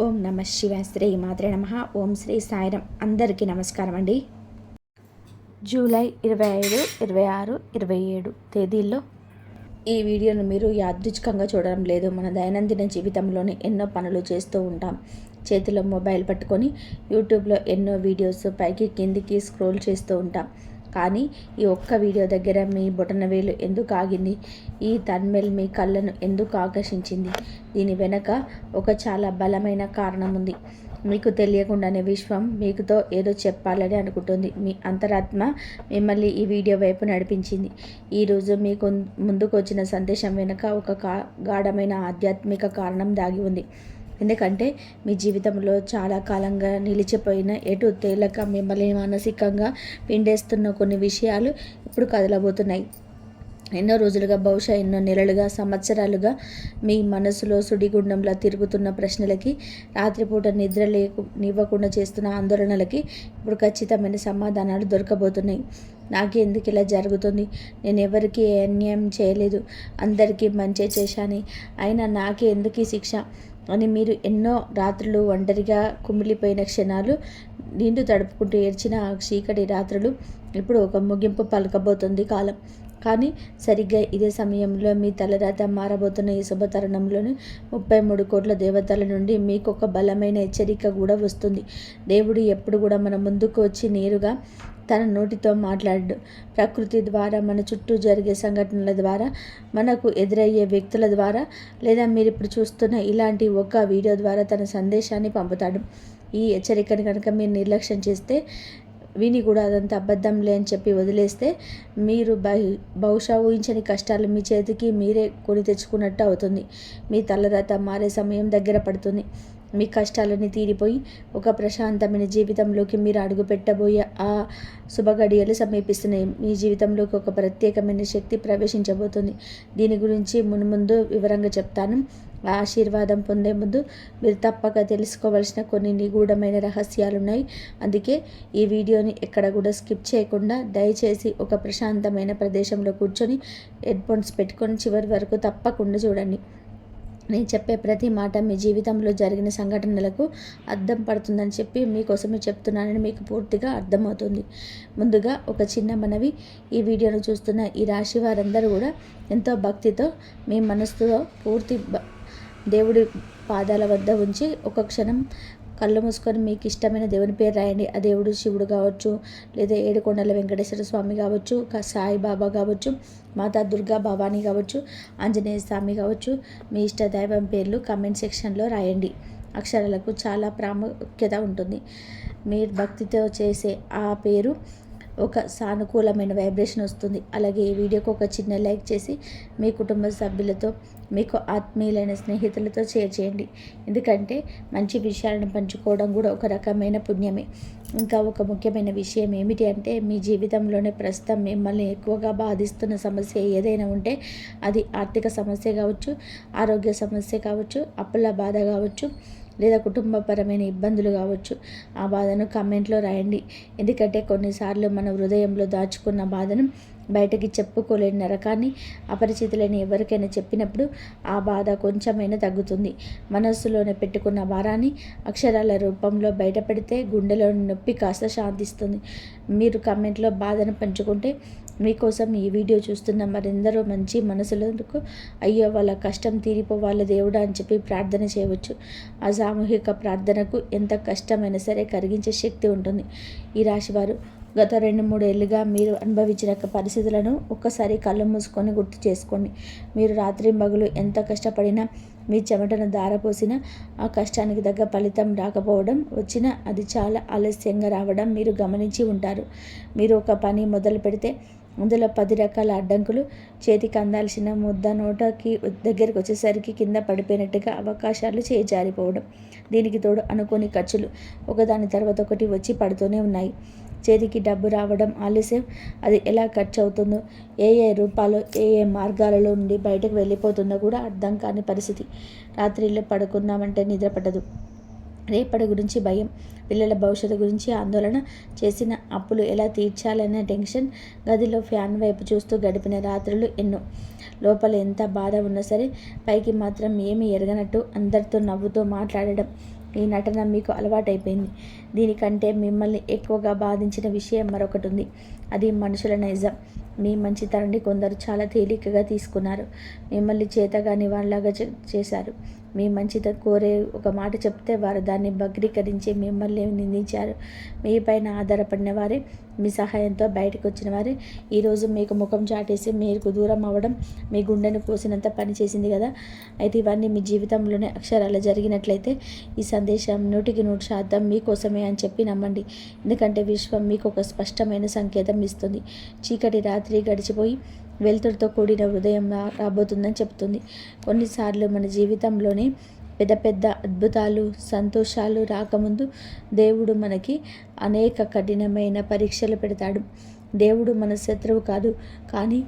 ఓం నమ శివాయ. శ్రీ మాత్రే నమ. ఓం శ్రీ సాయిరం. అందరికీ నమస్కారం అండి. జూలై 25, 26, 27 తేదీల్లో ఈ వీడియోను మీరు యాదృచ్ఛికంగా చూడడం లేదు. మన దైనందిన జీవితంలోని ఎన్నో పనులు చేస్తూ ఉంటాం. చేతిలో మొబైల్ పట్టుకొని యూట్యూబ్లో ఎన్నో వీడియోస్ పైకి కిందికి స్క్రోల్ చేస్తూ ఉంటాం. కానీ ఈ ఒక్క వీడియో దగ్గర మీ బొటనవేలు ఎందుకు ఆగింది? ఈ థంబ్నెయిల్ మీ కళ్ళను ఎందుకు ఆకర్షించింది? దీని వెనక ఒక చాలా బలమైన కారణం ఉంది. మీకు తెలియకుండానే విశ్వం మీకుతో ఏదో చెప్పాలని అనుకుంటుంది. మీ అంతరాత్మ మిమ్మల్ని ఈ వీడియో వైపు నడిపించింది. ఈరోజు మీకు ముందుకు వచ్చిన సందేశం వెనుక ఒక గాఢమైన ఆధ్యాత్మిక కారణం దాగి ఉంది. ఎందుకంటే మీ జీవితంలో చాలా కాలంగా నిలిచిపోయిన, ఎటు తేలక మిమ్మల్ని మానసికంగా పిండేస్తున్న కొన్ని విషయాలు ఇప్పుడు కదలబోతున్నాయి. ఎన్నో రోజులుగా, బహుశా ఎన్నో నెలలుగా, సంవత్సరాలుగా మీ మనసులో సుడిగుండంలా తిరుగుతున్న ప్రశ్నలకి, రాత్రిపూట నిద్ర నివ్వకుండా చేస్తున్న ఆందోళనలకి ఇప్పుడు ఖచ్చితమైన సమాధానాలు దొరకబోతున్నాయి. నాకే ఎందుకు ఇలా జరుగుతుంది? నేను ఎవరికి అన్యాయం చేయలేదు, అందరికీ మంచి చేశాను, అయినా నాకే ఎందుకు ఈ శిక్ష అని మీరు ఎన్నో రాత్రులు ఒంటరిగా కుమిలిపోయిన క్షణాలు, నిండు తడుపుకుంటూ ఏడ్చిన ఆ చీకటి రాత్రులు ఇప్పుడు ఒక ముగింపు పలకబోతుంది కాలం. కానీ సరిగ్గా ఇదే సమయంలో మీ తలరాత మారబోతున్న ఈ శుభతరుణంలోని 33 కోట్ల దేవతల నుండి మీకు ఒక బలమైన హెచ్చరిక కూడా వస్తుంది. దేవుడు ఎప్పుడు కూడా మన ముందుకు వచ్చి నేరుగా తన నోటితో మాట్లాడు. ప్రకృతి ద్వారా, మన చుట్టూ జరిగే సంఘటనల ద్వారా, మనకు ఎదురయ్యే వ్యక్తుల ద్వారా, లేదా మీరు ఇప్పుడు చూస్తున్న ఇలాంటి ఒక వీడియో ద్వారా తన సందేశాన్ని పంపుతాడు. ఈ హెచ్చరికను కనుక మీరు నిర్లక్ష్యం చేస్తే, విని కూడా అదంతా అబద్ధంలే అని చెప్పి వదిలేస్తే, మీరు బహుశా ఊహించని కష్టాలు మీ చేతికి మీరే కొని తెచ్చుకున్నట్టు అవుతుంది. మీ తలరాత మారే సమయం దగ్గర పడుతుంది. మీ కష్టాలన్నీ తీరిపోయి ఒక ప్రశాంతమైన జీవితంలోకి మీరు అడుగు పెట్టబోయే ఆ శుభగడియలు సమీపిస్తున్నాయి. మీ జీవితంలోకి ఒక ప్రత్యేకమైన శక్తి ప్రవేశించబోతుంది. దీని గురించి మున్ముందు వివరంగా చెప్తాను. ఆ ఆశీర్వాదం పొందే ముందు మీరు తప్పక తెలుసుకోవాల్సిన కొన్ని నిగూఢమైన రహస్యాలు ఉన్నాయి. అందుకే ఈ వీడియోని ఎక్కడ కూడా స్కిప్ చేయకుండా దయచేసి ఒక ప్రశాంతమైన ప్రదేశంలో కూర్చొని హెడ్ఫోన్స్ పెట్టుకొని చివరి వరకు తప్పకుండా చూడండి. నేను చెప్పే ప్రతి మాట మీ జీవితంలో జరిగిన సంఘటనలకు అర్థం పడుతుందని చెప్పి మీకోసమే చెప్తున్నానని మీకు పూర్తిగా అర్థమవుతుంది. ముందుగా ఒక చిన్న మనవి. ఈ వీడియోను చూస్తున్న ఈ రాశి వారందరూ కూడా ఎంతో భక్తితో మీ మనసుతో పూర్తి దేవుడి పాదాల వద్ద ఉంచి ఒక క్షణం కళ్ళు మూసుకొని మీకు ఇష్టమైన దేవుని పేరు రాయండి. ఆ దేవుడు శివుడు కావచ్చు, లేదా ఏడుకొండల వెంకటేశ్వర స్వామి కావచ్చు, సాయిబాబా కావచ్చు, మాతా దుర్గా భవానీ కావచ్చు, ఆంజనేయ స్వామి కావచ్చు, మీ ఇష్ట దైవం పేర్లు కామెంట్ సెక్షన్లో రాయండి. అక్షరాలకు చాలా ప్రాముఖ్యత ఉంటుంది. మీరు భక్తితో చేసే ఆ పేరు ఒక సానుకూలమైన వైబ్రేషన్ వస్తుంది. అలాగే ఈ వీడియోకి ఒక చిన్న లైక్ చేసి మీ కుటుంబ సభ్యులతో, మీకు ఆత్మీయులైన స్నేహితులతో షేర్ చేయండి. ఎందుకంటే మంచి విషయాలను పంచుకోవడం కూడా ఒక రకమైన పుణ్యమే. ఇంకా ఒక ముఖ్యమైన విషయం ఏమిటి అంటే, మీ జీవితంలోనే ప్రస్తుతం మిమ్మల్ని ఎక్కువగా బాధిస్తున్న సమస్య ఏదైనా ఉంటే, అది ఆర్థిక సమస్య కావచ్చు, ఆరోగ్య సమస్య కావచ్చు, అప్పుల బాధ కావచ్చు, లేదా కుటుంబపరమైన ఇబ్బందులు కావచ్చు. ఆ బాధను కామెంట్లో రాయండి. ఎందుకంటే కొన్నిసార్లు మన హృదయంలో దాచుకున్న బాధను బయటకి చెప్పుకోలేని నరకాన్ని అపరిచితులైన ఎవరికైనా చెప్పినప్పుడు ఆ బాధ కొంచెమైనా తగ్గుతుంది. మనస్సులోనే పెట్టుకున్న భారాన్ని అక్షరాల రూపంలో బయటపెడితే గుండెలోని నొప్పి కాస్త శాంతిస్తుంది. మీరు కామెంట్లో బాధను పంచుకుంటే మీకోసం ఈ వీడియో చూస్తున్న మరెందరో మంచి మనసులకు అయ్యో వాళ్ళ కష్టం తీరిపోవాలి దేవుడా అని చెప్పి ప్రార్థన చేయవచ్చు. ఆ సామూహిక ప్రార్థనకు ఎంత కష్టమైనా సరే కరిగించే శక్తి ఉంటుంది. ఈ రాశివారు గత 2-3 ఏళ్ళుగా మీరు అనుభవించిన పరిస్థితులను ఒక్కసారి కళ్ళు మూసుకొని గుర్తు చేసుకోండి. మీరు రాత్రింబగలు ఎంత కష్టపడినా, మీ చెమటను ధారపోసిన ఆ కష్టానికి తగ్గ ఫలితం రాకపోవడం, వచ్చినా అది చాలా ఆలస్యంగా రావడం మీరు గమనించి ఉంటారు. మీరు ఒక పని మొదలు పెడితే అందులో 10 రకాల అడ్డంకులు, చేతికి అందాల్సిన ముద్ద నోటకి దగ్గరికి వచ్చేసరికి కింద పడిపోయినట్టుగా అవకాశాలు చేజారిపోవడం, దీనికి తోడు అనుకోని ఖర్చులు ఒకదాని తర్వాత ఒకటి వచ్చి పడుతూనే ఉన్నాయి. చేతికి డబ్బు రావడం ఆలస్యం, అది ఎలా ఖర్చు అవుతుందో, ఏ రూపాలు, ఏ మార్గాలలో నుండి బయటకు వెళ్ళిపోతుందో కూడా అర్థం కాని పరిస్థితి. రాత్రిళ్ళు పడుకుందామంటే నిద్ర పట్టదు. రేపటి గురించి భయం, పిల్లల భవిష్యత్తు గురించి ఆందోళన, చేసిన అప్పులు ఎలా తీర్చాలనే టెన్షన్, గదిలో ఫ్యాన్ వైపు చూస్తూ గడిపిన రాత్రులు ఎన్నో. లోపల ఎంత బాధ ఉన్నా సరే పైకి మాత్రం ఏమీ ఎరగనట్టు అందరితో నవ్వుతూ మాట్లాడడం, ఈ నటన మీకు అలవాటైపోయింది. దీనికంటే మిమ్మల్ని ఎక్కువగా బాధించిన విషయం మరొకటి ఉంది. అది మనుషుల నైజం. మీ మంచితనాన్ని కొందరు చాలా తేలికగా తీసుకున్నారు. మిమ్మల్ని చేతగాని వాళ్ళలాగా చేశారు. మీ మంచిత కోరే ఒక మాట చెప్తే వారు దాన్ని వక్రీకరించి మిమ్మల్ని నిందించారు. మీ పైన ఆధారపడిన వారే, మీ సహాయంతో బయటకు వచ్చిన వారే ఈరోజు మీకు ముఖం చాటేసి మీకు దూరం అవ్వడం మీ గుండెను కోసినంత పని చేసింది కదా. అయితే ఇవన్నీ మీ జీవితంలోనే అక్షరాలు జరిగినట్లయితే ఈ సందేశం 100% మీకోసమే అని చెప్పి నమ్మండి. ఎందుకంటే విశ్వం మీకు ఒక స్పష్టమైన సంకేతం ఇస్తుంది. చీకటి రాత్రి గడిచిపోయి వెలుతురుతో కూడిన హృదయం రాబోతుందని చెప్తుంది. కొన్నిసార్లు మన జీవితంలోనే పెద్ద పెద్ద అద్భుతాలు, సంతోషాలు రాకముందు దేవుడు మనకి అనేక కఠినమైన పరీక్షలు పెడతాడు. దేవుడు మన శత్రువు కాదు, కానీ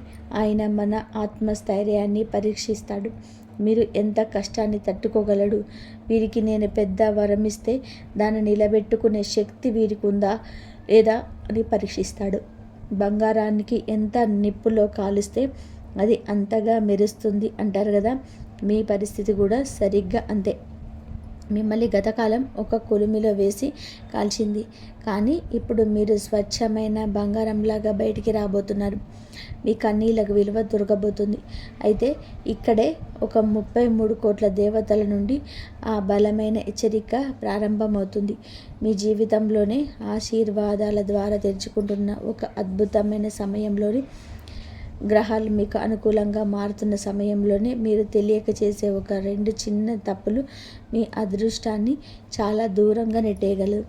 ఆయన మన ఆత్మస్థైర్యాన్ని పరీక్షిస్తాడు. మీరు ఎంత కష్టాన్ని తట్టుకోగలడు, వీరికి నేను పెద్ద వరం ఇస్తే దాన్ని నిలబెట్టుకునే శక్తి వీరికి ఉందా లేదా అని పరీక్షిస్తాడు. బంగారానికి ఎంత నిప్పులో కాలిస్తే అది అంతగా మెరుస్తుంది అంటారు కదా. మీ పరిస్థితి కూడా సరిగ్గా అంతే. మిమ్మల్ని గతకాలం ఒక కొలిమిలో వేసి కాల్చింది, కానీ ఇప్పుడు మీరు స్వచ్ఛమైన బంగారంలాగా బయటికి రాబోతున్నారు. మీ కన్నీళ్ళకు విలువ దొరకబోతుంది. అయితే ఇక్కడే ఒక 33 కోట్ల దేవతల నుండి ఆ బలమైన హెచ్చరిక ప్రారంభమవుతుంది. మీ జీవితంలోనే ఆశీర్వాదాల ద్వారా తెరుచుకుంటున్న ఒక అద్భుతమైన సమయంలోని గ్రహాలు మీకు అనుకూలంగా మారుతున్న సమయంలోనే మీరు తెలియక చేసే ఒక 2 చిన్న తప్పులు మీ అదృష్టాన్ని చాలా దూరంగా నెట్టేయగలరు.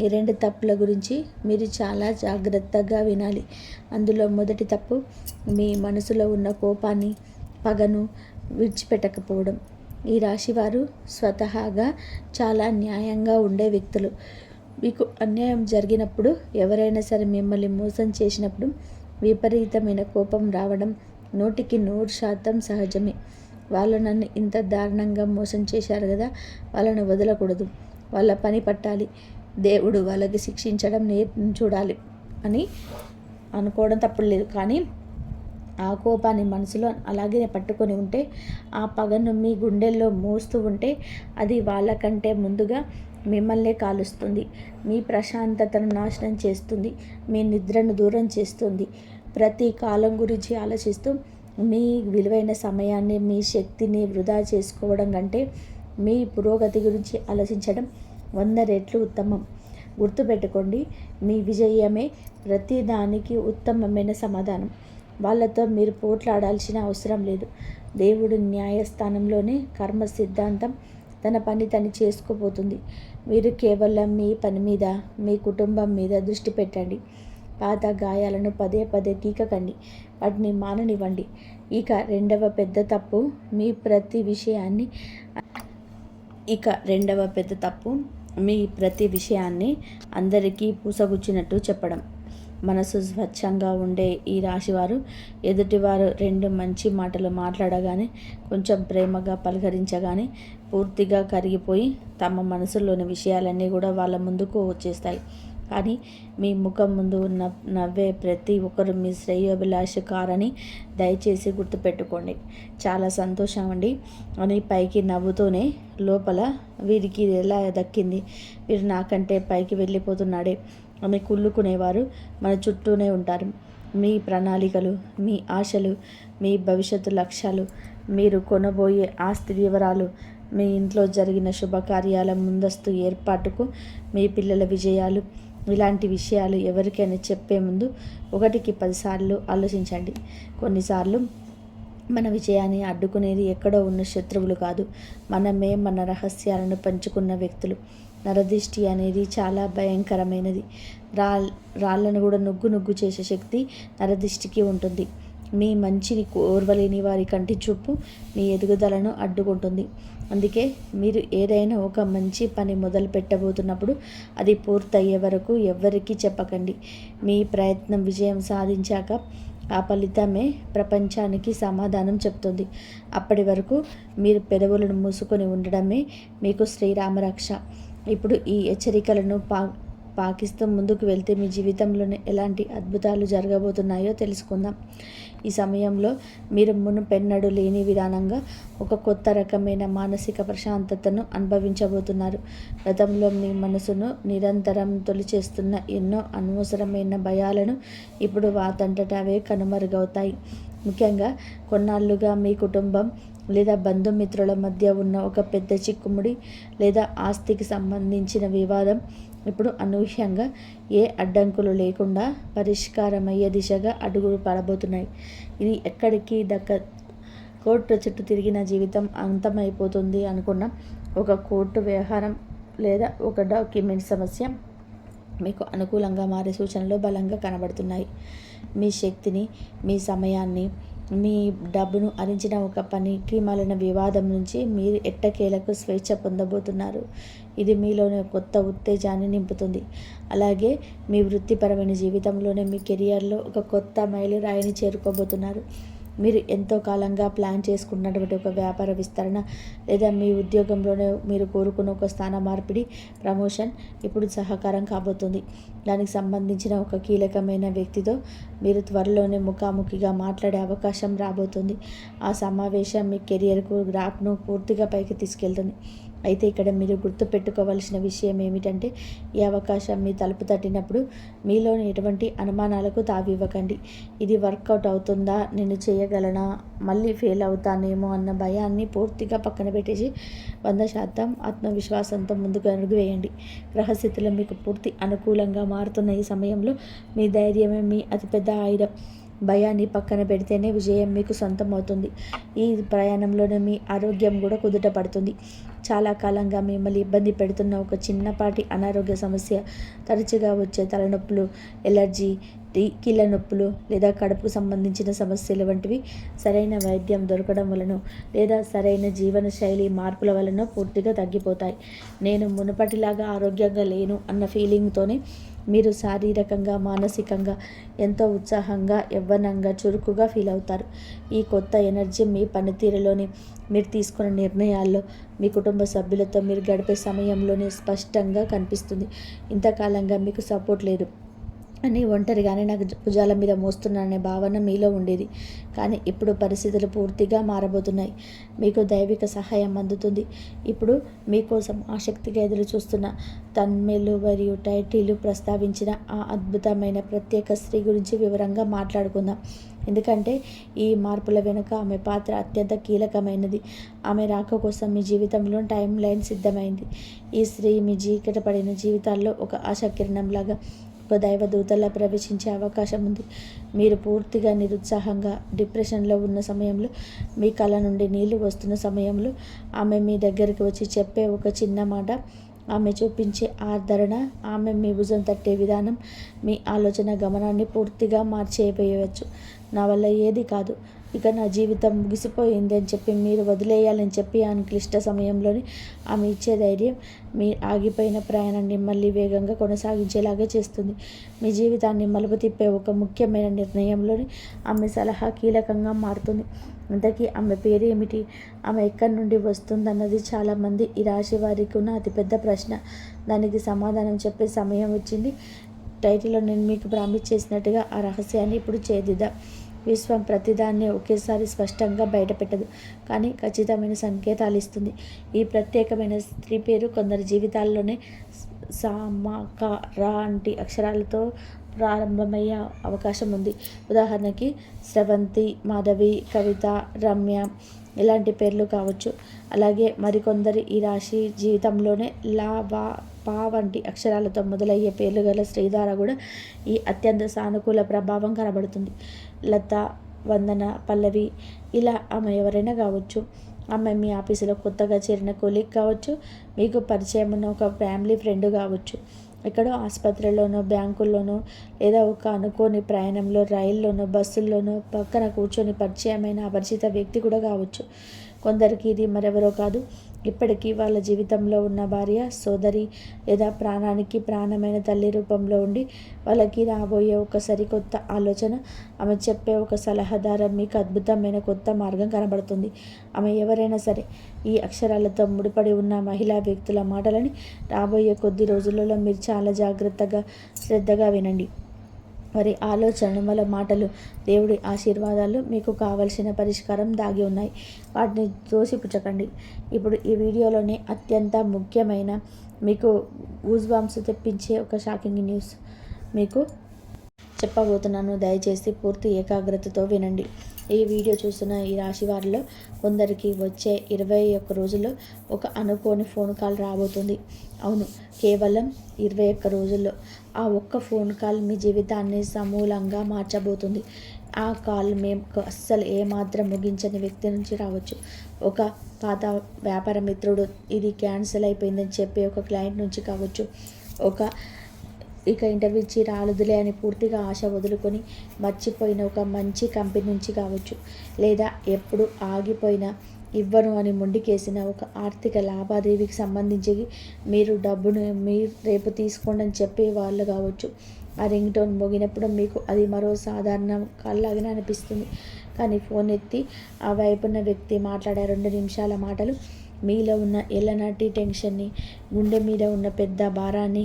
ఈ 2 తప్పుల గురించి మీరు చాలా జాగ్రత్తగా వినాలి. అందులో మొదటి తప్పు, మీ మనసులో ఉన్న కోపాన్ని, పగను విడిచిపెట్టకపోవడం. ఈ రాశివారు స్వతహాగా చాలా న్యాయంగా ఉండే వ్యక్తులు. మీకు అన్యాయం జరిగినప్పుడు, ఎవరైనా సరే మిమ్మల్ని మోసం చేసినప్పుడు విపరీతమైన కోపం రావడం 100% సహజమే. వాళ్ళు నన్ను ఇంత దారుణంగా మోసం చేశారు కదా, వాళ్ళను వదలకూడదు, వాళ్ళ పని పట్టాలి, దేవుడు వాళ్ళకి శిక్షించడం చూడాలి అని అనుకోవడం తప్పులేదు. కానీ ఆ కోపాన్ని మనసులో అలాగే పట్టుకొని ఉంటే, ఆ పగను మీ గుండెల్లో మోస్తూ ఉంటే అది వాళ్ళకంటే ముందుగా మిమ్మల్నే కాలుస్తుంది. మీ ప్రశాంతతను నాశనం చేస్తుంది. మీ నిద్రను దూరం చేస్తుంది. ప్రతి కాలం గురించి ఆలోచిస్తూ మీ విలువైన సమయాన్ని, మీ శక్తిని వృధా చేసుకోవడం కంటే మీ పురోగతి గురించి ఆలోచించడం 100 రెట్లు ఉత్తమం. గుర్తుపెట్టుకోండి, మీ విజయమే ప్రతి దానికి ఉత్తమమైన సమాధానం. వాళ్ళతో మీరు పోట్లాడాల్సిన అవసరం లేదు. దేవుడు న్యాయస్థానంలోనే కర్మ సిద్ధాంతం తన పని తను చేసుకోబోతుంది. మీరు కేవలం మీ పని మీద, మీ కుటుంబం మీద దృష్టి పెట్టండి. పాత గాయాలను పదే పదే గీకకండి, వాటిని మాననివ్వండి. ఇక రెండవ పెద్ద తప్పు మీ ప్రతి విషయాన్ని అందరికీ పూసగుచ్చినట్టు చెప్పడం. మనసు స్వచ్ఛంగా ఉండే ఈ రాశివారు ఎదుటివారు 2 మంచి మాటలు మాట్లాడగానే, కొంచెం ప్రేమగా పలకరించగానే పూర్తిగా కరిగిపోయి తమ మనసులోని విషయాలన్నీ కూడా వాళ్ళ ముందుకు వచ్చేస్తాయి. కానీ మీ ముఖం ముందు ఉన్న నవ్వే ప్రతి ఒక్కరు మీ శ్రేయోభిలాష కారని దయచేసి గుర్తుపెట్టుకోండి. చాలా సంతోషం అండి అని పైకి నవ్వుతూనే లోపల వీరికి ఎలా దక్కింది, వీరు నాకంటే పైకి వెళ్ళిపోతున్నాడే అని కుళ్ళుకునేవారు మన చుట్టూనే ఉంటారు. మీ ప్రణాళికలు, మీ ఆశలు, మీ భవిష్యత్తు లక్ష్యాలు, మీరు కొనబోయే ఆస్తి వివరాలు, మీ ఇంట్లో జరిగిన శుభకార్యాల ముందస్తు ఏర్పాటుకు, మీ పిల్లల విజయాలు, ఇలాంటి విషయాలు ఎవరికైనా చెప్పే ముందు 1కి 10 సార్లు ఆలోచించండి. కొన్నిసార్లు మన విజయాన్ని అడ్డుకునేది ఎక్కడో ఉన్న శత్రువులు కాదు, మనమే మన రహస్యాలను పంచుకున్న వ్యక్తులు. నరదిష్టి అనేది చాలా భయంకరమైనది. రాళ్ళను కూడా నుగ్గు చేసే శక్తి నరదిష్టికి ఉంటుంది. మీ మంచిని ఓర్వలేని వారి కంటి చూపు మీ ఎదుగుదలను అడ్డుకుంటుంది. అందుకే మీరు ఏదైనా ఒక మంచి పని మొదలు పెట్టబోతున్నప్పుడు అది పూర్తయ్యే వరకు ఎవ్వరికీ చెప్పకండి. మీ ప్రయత్నం విజయం సాధించాక ఆ ఫలితమే ప్రపంచానికి సమాధానం చెప్తుంది. అప్పటి వరకు మీరు పెదవులను మూసుకొని ఉండడమే మీకు శ్రీరామరక్ష. ఇప్పుడు ఈ హెచ్చరికలను పాకిస్తూ ముందుకు వెళ్తే మీ జీవితంలోనే ఎలాంటి అద్భుతాలు జరగబోతున్నాయో తెలుసుకుందాం. ఈ సమయంలో మీరు మునుపెన్నడూ లేని విధానంగా ఒక కొత్త రకమైన మానసిక ప్రశాంతతను అనుభవించబోతున్నారు. గతంలో మీ మనసును నిరంతరం తొలిచేస్తున్న ఎన్నో అనవసరమైన భయాలను ఇప్పుడు వాటంతట అవే కనుమరుగవుతాయి. ముఖ్యంగా కొన్నాళ్లుగా మీ కుటుంబం లేదా బంధుమిత్రుల మధ్య ఉన్న ఒక పెద్ద చిక్కుముడి లేదా ఆస్తికి సంబంధించిన వివాదం ఇప్పుడు అనూహ్యంగా ఏ అడ్డంకులు లేకుండా పరిష్కారమయ్యే దిశగా అడుగులు పడబోతున్నాయి. ఇది ఎక్కడికి కోర్టు చుట్టూ తిరిగిన జీవితం అంతమైపోతుంది అనుకున్న ఒక కోర్టు వ్యవహారం లేదా ఒక డాక్యుమెంట్ సమస్య మీకు అనుకూలంగా మారే సూచనలు బలంగా కనబడుతున్నాయి. మీ శక్తిని, మీ సమయాన్ని, మీ డబ్బును అరించిన ఒక పనికి మాలిన వివాదం నుంచి మీరు ఎట్టకేలకు స్వేచ్ఛ పొందబోతున్నారు. ఇది మీలోనే కొత్త ఉత్తేజాన్ని నింపుతుంది. అలాగే మీ వృత్తిపరమైన జీవితంలోనే మీ కెరియర్లో ఒక కొత్త మైలురాయిని చేరుకోబోతున్నారు. మీరు ఎంతో కాలంగా ప్లాన్ చేసుకున్నటువంటి ఒక వ్యాపార విస్తరణ లేదా మీ ఉద్యోగంలోనే మీరు కోరుకున్న ఒక స్థాన మార్పిడి, ప్రమోషన్ ఇప్పుడు సహకారం కాబోతుంది. దానికి సంబంధించిన ఒక కీలకమైన వ్యక్తితో మీరు త్వరలోనే ముఖాముఖిగా మాట్లాడే అవకాశం రాబోతుంది. ఆ సమావేశం మీ కెరియర్కు గ్రాఫ్ను పూర్తిగా పైకి తీసుకెళ్తుంది. అయితే ఇక్కడ మీరు గుర్తుపెట్టుకోవాల్సిన విషయం ఏమిటంటే, ఈ అవకాశం మీ తలుపు తట్టినప్పుడు మీలోని ఎటువంటి అనుమానాలకు తావివ్వకండి. ఇది వర్కౌట్ అవుతుందా, నేను చేయగలనా, మళ్ళీ ఫెయిల్ అవుతానేమో అన్న భయాన్ని పూర్తిగా పక్కన పెట్టేసి 100% ఆత్మవిశ్వాసంతో ముందుకు అడుగు వేయండి. గ్రహస్థితులు మీకు పూర్తి అనుకూలంగా మారుతున్న ఈ సమయంలో మీ ధైర్యమే మీ అతిపెద్ద ఆయుధం. భయాన్ని పక్కన పెడితేనే విజయం మీకు సొంతం అవుతుంది. ఈ ప్రయాణంలోనే మీ ఆరోగ్యం కూడా కుదుట పడుతుంది. చాలా కాలంగా మిమ్మల్ని ఇబ్బంది పెడుతున్న ఒక చిన్నపాటి అనారోగ్య సమస్య, తరచుగా వచ్చే తలనొప్పులు, ఎలర్జీ, కీళ్ళ నొప్పులు లేదా కడుపుకు సంబంధించిన సమస్యలు వంటివి సరైన వైద్యం దొరకడం వలన లేదా సరైన జీవన శైలి మార్పుల వలన పూర్తిగా తగ్గిపోతాయి. నేను మునుపటిలాగా ఆరోగ్యంగా లేను అన్న ఫీలింగ్తోనే మీరు శారీరకంగా, మానసికంగా ఎంతో ఉత్సాహంగా, యవ్వనంగా, చురుకుగా ఫీల్ అవుతారు. ఈ కొత్త ఎనర్జీ మీ పనితీరులోని, మీరు తీసుకున్న నిర్ణయాల్లో, మీ కుటుంబ సభ్యులతో మీరు గడిపే సమయంలోనే స్పష్టంగా కనిపిస్తుంది. ఇంతకాలంగా మీకు సపోర్ట్ లేదు అని ఒంటరిగానే నాకు భుజాల మీద మోస్తున్నాననే భావన మీలో ఉండేది. కానీ ఇప్పుడు పరిస్థితులు పూర్తిగా మారబోతున్నాయి. మీకు దైవిక సహాయం అందుతుంది. ఇప్పుడు మీకోసం ఆసక్తిగా ఎదురు చూస్తున్న తన్మేలు మరియు టైటిలు ప్రస్తావించిన ఆ అద్భుతమైన ప్రత్యేక స్త్రీ గురించి వివరంగా మాట్లాడుకుందాం. ఎందుకంటే ఈ మార్పుల వెనుక ఆమె పాత్ర అత్యంత కీలకమైనది. ఆమె రాక కోసం మీ జీవితంలో టైం లైన్ సిద్ధమైంది. ఈ స్త్రీ మీ చీకటపడిన జీవితాల్లో ఒక ఆశాకిరణంలాగా, ఒక దైవదూతలా ప్రవేశించే అవకాశం ఉంది. మీరు పూర్తిగా నిరుత్సాహంగా, డిప్రెషన్లో ఉన్న సమయంలో, మీ కళ్ళ నుండి నీళ్లు వస్తున్న సమయంలో ఆమె మీ దగ్గరికి వచ్చి చెప్పే ఒక చిన్న మాట, ఆమె చూపించే ఆదరణ, ఆమె మీ భుజం తట్టే విధానం మీ ఆలోచన గమనాన్ని పూర్తిగా మార్చేయవచ్చు. నా వల్ల ఏది కాదు, ఇక నా జీవితం ముగిసిపోయింది అని చెప్పి మీరు వదిలేయాలని చెప్పి ఆ క్లిష్ట సమయంలోని ఆమె ఇచ్చే ధైర్యం మీ ఆగిపోయిన ప్రయాణాన్ని మళ్ళీ వేగంగా కొనసాగించేలాగా చేస్తుంది. మీ జీవితాన్ని మలుపు తిప్పే ఒక ముఖ్యమైన నిర్ణయంలోని ఆమె సలహా కీలకంగా మారుతుంది. ఇంతకీ ఆమె పేరు ఏమిటి, ఆమె ఎక్కడి నుండి వస్తుందన్నది చాలామంది ఈ రాశి వారికి ఉన్న అతిపెద్ద ప్రశ్న. దానికి సమాధానం చెప్పే సమయం వచ్చింది. టైటిల్లో నేను మీకు ప్రామిస్ చేసినట్టుగా ఆ రహస్యాన్ని ఇప్పుడు ఛేదిద్దాం. విశ్వం ప్రతిదాన్ని ఒకేసారి స్పష్టంగా బయటపెట్టదు, కానీ ఖచ్చితమైన సంకేతాలు ఇస్తుంది. ఈ ప్రత్యేకమైన స్త్రీ పేరు కొందరి జీవితాల్లోనే స, మ, క, ర వంటి అక్షరాలతో ప్రారంభమయ్యే అవకాశం ఉంది. ఉదాహరణకి స్రవంతి, మాధవి, కవిత, రమ్య ఇలాంటి పేర్లు కావచ్చు. అలాగే మరికొందరి ఈ రాశి జీవితంలోనే లా, వా, పా వంటి అక్షరాలతో మొదలయ్యే పేర్లు గల స్త్రీ ద్వారా కూడా ఈ అత్యంత సానుకూల ప్రభావం కనబడుతుంది. లత, వందన, పల్లవి ఇలా ఆమె ఎవరైనా కావచ్చు. ఆమె మీ ఆఫీసులో కొత్తగా చేరిన కొలీగ్ కావచ్చు, మీకు పరిచయం ఉన్న ఒక ఫ్యామిలీ ఫ్రెండ్ కావచ్చు, ఎక్కడో ఆసుపత్రిలోనో, బ్యాంకుల్లోనో లేదా ఒక అనుకోని ప్రయాణంలో, రైల్లోనో, బస్సుల్లోనో పక్కన కూర్చొని పరిచయమైన అపరిచిత వ్యక్తి కూడా కావచ్చు. కొందరికి ఇది మరెవరో కాదు, ఇప్పటికీ వాళ్ళ జీవితంలో ఉన్న భార్య, సోదరి లేదా ప్రాణానికి ప్రాణమైన తల్లి రూపంలో ఉండి వాళ్ళకి రాబోయే ఒక సరికొత్త ఆలోచన, ఆమె చెప్పే ఒక సలహాదారు మీకు అద్భుతమైన కొత్త మార్గం కనబడుతుంది. ఆమె ఎవరైనా సరే ఈ అక్షరాలతో ముడిపడి ఉన్న మహిళా వ్యక్తుల మాటలని రాబోయే కొద్ది రోజులలో మీరు చాలా జాగ్రత్తగా, శ్రద్ధగా వినండి. వారి ఆలోచనలు వాళ్ళ మాటలు దేవుడి ఆశీర్వాదాలు మీకు కావలసిన పరిష్కారం దాగి ఉన్నాయి. వాటిని తోసిపుచ్చకండి. ఇప్పుడు ఈ వీడియోలోని అత్యంత ముఖ్యమైన మీకు గూజ్బాంబ్స్ తెప్పించే ఒక షాకింగ్ న్యూస్ మీకు చెప్పబోతున్నాను. దయచేసి పూర్తి ఏకాగ్రతతో వినండి. ఈ వీడియో చూస్తున్న ఈ రాశి వారిలో కొందరికి వచ్చే 21 రోజుల్లో ఒక అనుకోని ఫోన్ కాల్ రాబోతుంది. అవును, కేవలం 21 రోజుల్లో ఆ ఒక్క ఫోన్ కాల్ మీ జీవితాన్ని సమూలంగా మార్చబోతుంది. ఆ కాల్ మేము అస్సలు ఏమాత్రం ముగించని వ్యక్తి నుంచి రావచ్చు. ఒక పాత వ్యాపార మిత్రుడు ఇది క్యాన్సిల్ అయిపోయిందని చెప్పి ఒక క్లయింట్ నుంచి కావచ్చు. ఇక ఇంటర్వ్యూ ఇచ్చి రాలుదులే అని పూర్తిగా ఆశ వదులుకొని మర్చిపోయిన ఒక మంచి కంపెనీ నుంచి కావచ్చు. లేదా ఎప్పుడు ఆగిపోయిన ఇవ్వను అని మొండికేసిన ఒక ఆర్థిక లావాదేవీకి సంబంధించి మీరు డబ్బును మీరు రేపు తీసుకోండి అని చెప్పే వాళ్ళు కావచ్చు. ఆ రింగ్ టోన్ మోగినప్పుడు మీకు అది మరో సాధారణ కాల్లాగానే అనిపిస్తుంది. కానీ ఫోన్ ఎత్తి ఆ వైపున్న వ్యక్తి మాట్లాడే 2 నిమిషాల మాటలు మీలో ఉన్న ఎల్లనాటి టెన్షన్ని, గుండె మీద ఉన్న పెద్ద భారాన్ని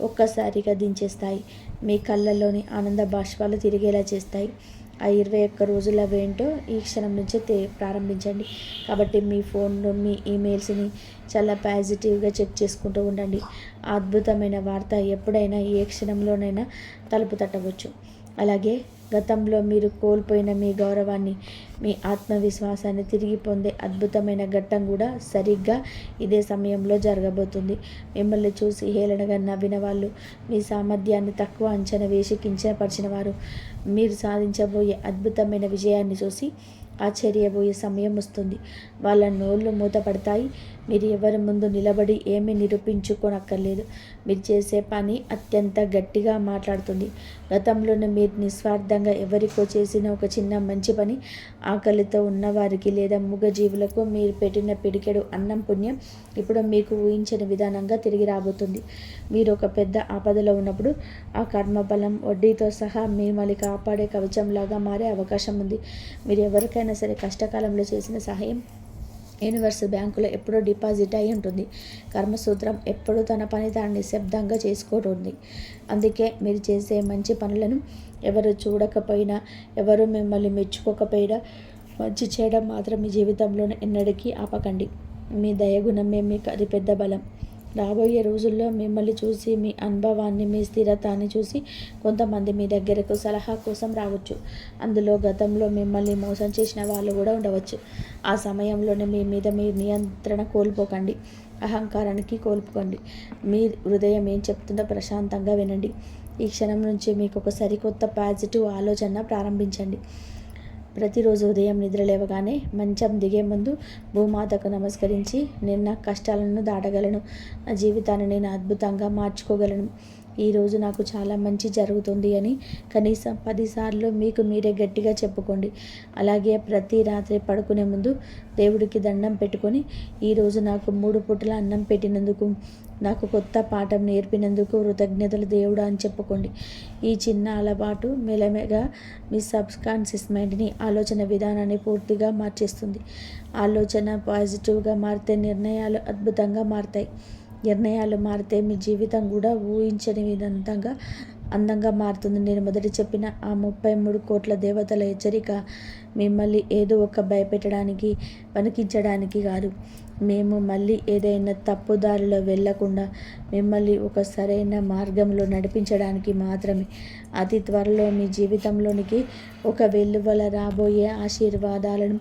ఒక్కసారిగా దించేస్తాయి. మీ కళ్ళల్లోని ఆనంద బాష్పాలు తిరిగేలా చేస్తాయి. ఆ 21 రోజుల వేంటో ఈ క్షణం నుంచే ప్రారంభించండి. కాబట్టి మీ ఫోన్లో మీ ఈమెయిల్స్ని చాలా పాజిటివ్గా చెక్ చేసుకుంటూ ఉండండి. ఆ అద్భుతమైన వార్త ఎప్పుడైనా ఏ క్షణంలోనైనా తలుపు తట్టవచ్చు. అలాగే గతంలో మీరు కోల్పోయిన మీ గౌరవాన్ని, మీ ఆత్మవిశ్వాసాన్ని తిరిగి పొందే అద్భుతమైన ఘట్టం కూడా సరిగ్గా ఇదే సమయంలో జరగబోతుంది. మిమ్మల్ని చూసి హేళనగా నవ్విన వాళ్ళు, మీ సామర్థ్యాన్ని తక్కువ అంచనా వేసి కించపరిచిన వారు మీరు సాధించబోయే అద్భుతమైన విజయాన్ని చూసి ఆశ్చర్యపోయే సమయం వస్తుంది. వాళ్ళ నోళ్ళు మూతపడతాయి. మీరు ఎవరి ముందు నిలబడి ఏమీ నిరూపించుకోనక్కర్లేదు. మీరు చేసే పని అత్యంత గట్టిగా మాట్లాడుతుంది. గతంలోనే మీరు నిస్వార్థంగా ఎవరికో చేసిన ఒక చిన్న మంచి పని ఆకలితో ఉన్నవారికి లేదా మూగజీవులకు మీరు పెట్టిన పిడికెడు అన్నం పుణ్యం ఇప్పుడు మీకు ఊహించని విధానంగా తిరిగి రాబోతుంది. మీరు ఒక పెద్ద ఆపదలో ఉన్నప్పుడు ఆ కర్మబలం వడ్డీతో సహా మిమ్మల్ని కాపాడే కవచంలాగా మారే అవకాశం ఉంది. మీరు ఎవరికైనా సరే కష్టకాలంలో చేసిన సహాయం యూనివర్స్ బ్యాంకులో ఎప్పుడో డిపాజిట్ అయి ఉంటుంది. కర్మసూత్రం ఎప్పుడూ తన పని తాను నిశ్శబ్దంగా చేసుకుంటుంది. అందుకే మీరు చేసే మంచి పనులను ఎవరు చూడకపోయినా, ఎవరు మిమ్మల్ని మెచ్చుకోకపోయినా మంచి చేయడం మాత్రం మీ జీవితంలో ఎన్నటికీ ఆపకండి. మీ దయగుణమే మీకు అది పెద్ద బలం. రాబోయే రోజుల్లో మిమ్మల్ని చూసి, మీ అనుభవాన్ని, మీ స్థిరతాన్ని చూసి కొంతమంది మీ దగ్గరకు సలహా కోసం రావచ్చు. అందులో గతంలో మిమ్మల్ని మోసం చేసిన వాళ్ళు కూడా ఉండవచ్చు. ఆ సమయంలోనే మీ మీద మీ నియంత్రణ కోల్పోకండి. అహంకారానికి కోల్పోకండి. మీ హృదయం ఏం చెప్తుందో ప్రశాంతంగా వినండి. ఈ క్షణం నుంచి మీకు ఒక సరికొత్త పాజిటివ్ ఆలోచన ప్రారంభించండి. ప్రతిరోజు ఉదయం నిద్ర లేవగానే మంచం దిగే ముందు భూమాతకు నమస్కరించి, నేను నా కష్టాలను దాటగలను, నా జీవితాన్ని నేను అద్భుతంగా మార్చుకోగలను, ఈరోజు నాకు చాలా మంచి జరుగుతుంది అని కనీసం 10 సార్లు మీకు మీరే గట్టిగా చెప్పుకోండి. అలాగే ప్రతి రాత్రి పడుకునే ముందు దేవుడికి దండం పెట్టుకొని, ఈరోజు నాకు 3 పూటల అన్నం పెట్టినందుకు, నాకు కొత్త పాఠం నేర్పినందుకు కృతజ్ఞతలు దేవుడా అని చెప్పుకోండి. ఈ చిన్న అలవాటు మెల్లమెల్లగా మీ సబ్కాన్షియస్ మైండ్ని, ఆలోచన విధానాన్ని పూర్తిగా మార్చేస్తుంది. ఆలోచన పాజిటివ్గా మారితే నిర్ణయాలు అద్భుతంగా మారుతాయి. నిర్ణయాలు మారితే మీ జీవితం కూడా ఊహించని విధంగా అందంగా మారుతుంది. నేను మొదట చెప్పిన ఆ 33 కోట్ల దేవతల హెచ్చరిక మిమ్మల్ని ఏదో ఒక భయపెట్టడానికి, వణికించడానికి కాదు. మేము మళ్ళీ ఏదైనా తప్పుదారిలో వెళ్లకుండా మిమ్మల్ని ఒక సరైన మార్గంలో నడిపించడానికి మాత్రమే. అతి త్వరలో మీ జీవితంలోనికి ఒక వెల్లువల రాబోయే ఆశీర్వాదాలను,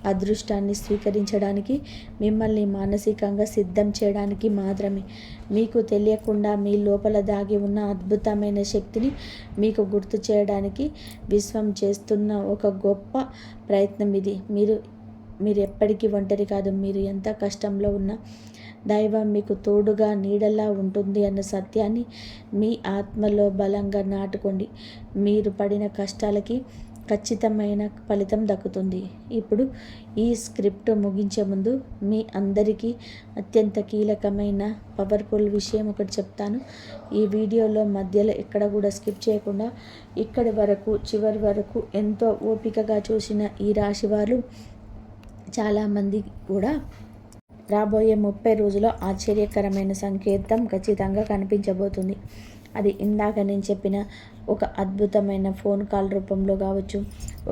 అదృష్టాన్ని స్వీకరించడానికి, మిమ్మల్ని మానసికంగా సిద్ధం చేయడానికి మాత్రమే. మీకు తెలియకుండా మీ లోపల దాగి ఉన్న అద్భుతమైన శక్తిని మీకు గుర్తు చేయడానికి విశ్వం చేస్తున్న ఒక గొప్ప ప్రయత్నం ఇది. మీరు ఎప్పటికీ ఒంటరి కాదు. మీరు ఎంత కష్టంలో ఉన్నా దైవం మీకు తోడుగా నీడలా ఉంటుంది అన్న సత్యాన్ని మీ ఆత్మలో బలంగా నాటుకోండి. మీరు పడిన కష్టాలకి ఖచ్చితమైన ఫలితం దక్కుతుంది. ఇప్పుడు ఈ స్క్రిప్ట్ ముగించే ముందు మీ అందరికీ అత్యంత కీలకమైన పవర్ఫుల్ విషయం ఒకటి చెప్తాను. ఈ వీడియోలో మధ్యలో ఎక్కడ కూడా స్కిప్ చేయకుండా ఇక్కడి వరకు, చివరి వరకు ఎంతో ఓపికగా చూసిన ఈ రాశి వారు చాలామంది కూడా రాబోయే 30 రోజుల్లో ఆశ్చర్యకరమైన సంకేతం ఖచ్చితంగా కనిపించబోతుంది. అది ఇందాక నేను చెప్పిన ఒక అద్భుతమైన ఫోన్ కాల్ రూపంలో కావచ్చు,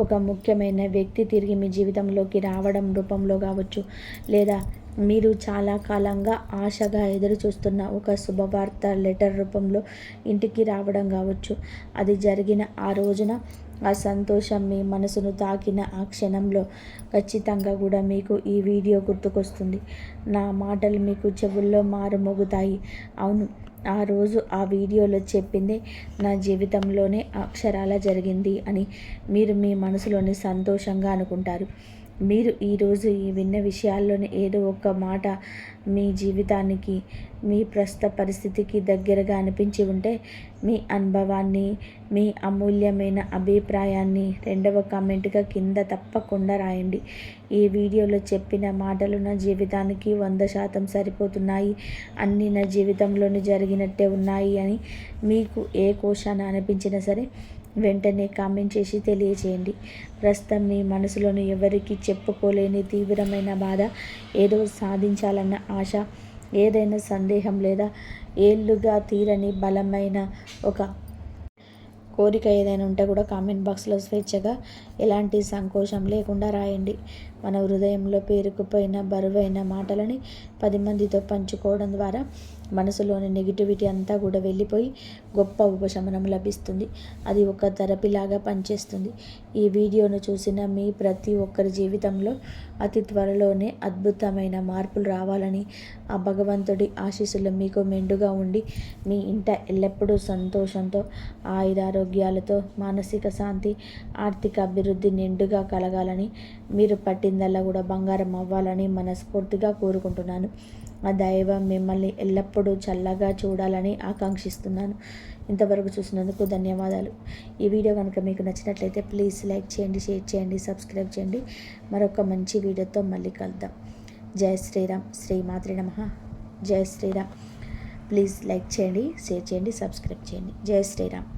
ఒక ముఖ్యమైన వ్యక్తి తిరిగి మీ జీవితంలోకి రావడం రూపంలో కావచ్చు, లేదా మీరు చాలా కాలంగా ఆశగా ఎదురు చూస్తున్న ఒక శుభవార్త లెటర్ రూపంలో ఇంటికి రావడం కావచ్చు. అది జరిగిన ఆ రోజున ఆ సంతోషం మీ మనసును తాకిన ఆ క్షణంలో ఖచ్చితంగా కూడా మీకు ఈ వీడియో గుర్తుకొస్తుంది. నా మాటలు మీకు చెవుల్లో మారుమోగుతాయి. అవును, ఆ రోజు ఆ వీడియోలో చెప్పింది నా జీవితంలోనే అక్షరాల జరిగింది అని మీరు మీ మనసులోని సంతోషంగా అనుకుంటారు. మీరు ఈరోజు ఈ విన్న విషయాల్లోని ఏదో ఒక మాట మీ జీవితానికి, మీ ప్రస్తుత పరిస్థితికి దగ్గరగా అనిపించి ఉంటే మీ అనుభవాన్ని, మీ అమూల్యమైన అభిప్రాయాన్ని రెండవ కామెంట్గా కింద తప్పకుండా రాయండి. ఈ వీడియోలో చెప్పిన మాటలు నా జీవితానికి 100% సరిపోతున్నాయి, అన్నీ నా జీవితంలోని జరిగినట్టే ఉన్నాయి అని మీకు ఏ కోశాన అనిపించినా సరే వెంటనే కామెంట్ చేసి తెలియచేయండి. ప్రస్తుతం మీ మనసులోని ఎవరికి చెప్పుకోలేని తీవ్రమైన బాధ, ఏదో సాధించాలన్న ఆశ, ఏదైనా సందేహం లేదా ఏళ్ళుగా తీరని బలమైన ఒక కోరిక ఏదైనా ఉంటే కూడా కామెంట్ బాక్స్లో స్వేచ్ఛగా ఎలాంటి సంకోచం లేకుండా రాయండి. మన హృదయంలో పేరుకుపోయిన బరువైన మాటలని 10 మందితో పంచుకోవడం ద్వారా మనసులోని నెగిటివిటీ అంతా కూడా వెళ్ళిపోయి గొప్ప ఉపశమనం లభిస్తుంది. అది ఒక థెరపీలాగా పనిచేస్తుంది. ఈ వీడియోను చూసిన మీ ప్రతి ఒక్కరి జీవితంలో అతి త్వరలోనే అద్భుతమైన మార్పులు రావాలని ఆ భగవంతుడి ఆశీస్సులు మీకు మెండుగా ఉండి మీ ఇంట ఎల్లప్పుడూ సంతోషంతో, ఆయురారోగ్యాలతో, మానసిక శాంతి, ఆర్థిక అభివృద్ధి నిండుగా కలగాలని, మీరు పట్టిందల్లా కూడా బంగారం అవ్వాలని మనస్ఫూర్తిగా కోరుకుంటున్నాను. ఆ దైవం మిమ్మల్ని ఎల్లప్పుడూ చల్లగా చూడాలని ఆకాంక్షిస్తున్నాను. ఇంతవరకు చూసినందుకు ధన్యవాదాలు. ఈ వీడియో కనుక మీకు నచ్చినట్లయితే ప్లీజ్ లైక్ చేయండి, షేర్ చేయండి, సబ్స్క్రైబ్ చేయండి. మరొక మంచి వీడియోతో మళ్ళీ కలుద్దాం. జై శ్రీరామ్. శ్రీమాత్రే నమః. జై శ్రీరామ్. ప్లీజ్ లైక్ చేయండి, షేర్ చేయండి, సబ్స్క్రైబ్ చేయండి. జై శ్రీరామ్.